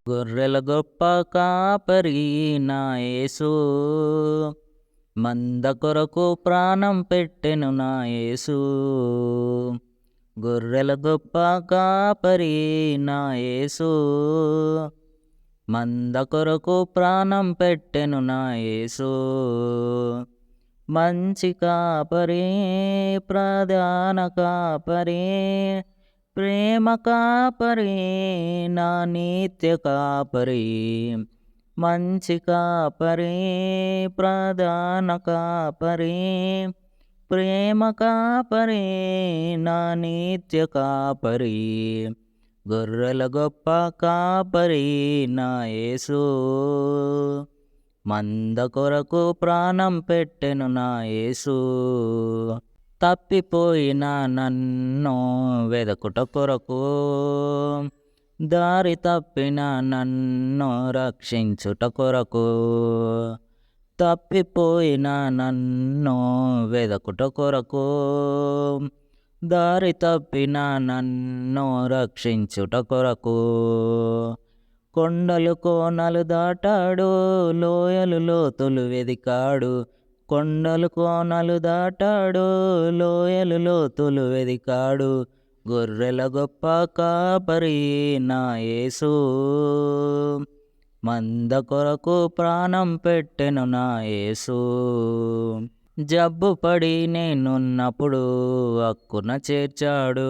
గొర్రెల గొప్ప కాపరి నా యేసు, మంద కొరకు ప్రాణం పెట్టెను నా యేసు. గొర్రెల గొప్ప కాపరి నా యేసు, మంద కొరకు ప్రాణం పెట్టెను నా యేసు. మంచి కాపరి, ప్రధాన కాపరి, ప్రేమ కాపరి, నా నిత్య కాపరి. మంచి కాపరి, ప్రధాన కాపరి, ప్రేమ కాపరి, నా నిత్య కాపరి. గొర్రెల గొప్ప కాపరి నా యేసు, మంద కొరకు ప్రాణం పెట్టెను నా యేసు. తప్పిపోయిన నన్ను వెదకుట కొరకు, దారి తప్పిన నన్ను రక్షించుట కొరకు. తప్పిపోయిన నన్ను వెదకుట కొరకు, దారి తప్పిన నన్ను రక్షించుట కొరకు. కొండలు కోనలు దాటాడు, లోయలు లోతులు వెదికాడు. కొండలు కోనలు దాటాడు, లోయలు లోతులు వెదికాడు. గొర్రెల గొప్ప కాపరి నా యేసు, మంద కొరకు ప్రాణం పెట్టెను నా యేసు. జబ్బు పడి నేనున్నప్పుడు హక్కున చేర్చాడు,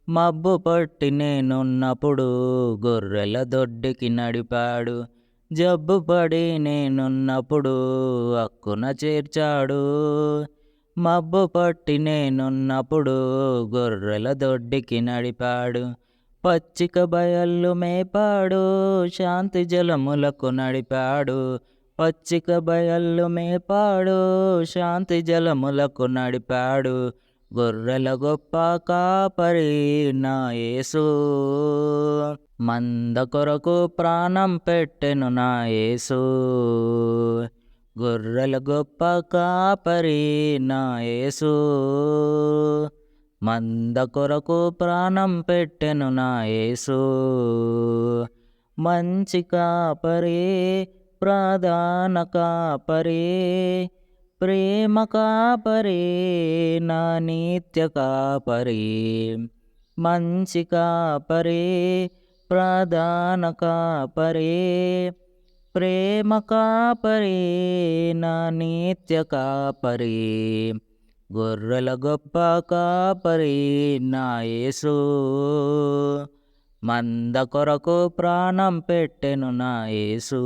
మబ్బు పట్టి నేనున్నప్పుడు గొర్రెల దొడ్డికి నడిపాడు. జబ్బు పడి నేనున్నప్పుడు హక్కున చేర్చాడు, మబ్బు పట్టి నేనున్నప్పుడు గొర్రెల దొడ్డికి నడిపాడు. పచ్చిక బయళ్ళు మేపాడు, శాంతి జలములకు నడిపాడు. పచ్చిక బయళ్ళు మేపాడు, శాంతి జలములకు నడిపాడు. గొర్రెల గొప్ప కాపరి నా యేసు, మంద కొరకు ప్రాణం పెట్టెను నా యేసు. గొర్రెల గొప్ప కాపరి నా యేసు, మంద కొరకు ప్రాణం పెట్టెను నా యేసు. మంచి కాపరి, ప్రధాన కాపరి, ప్రేమ కాపరి, నా నిత్య కాపరి. మంచి కాపరి, ప్రధాన కాపరి, ప్రేమ కాపరి, నా నిత్య కాపరి. గొర్రెల గొప్ప కాపరి నా యేసు, మంద కొరకు ప్రాణం పెట్టెను నా యేసు.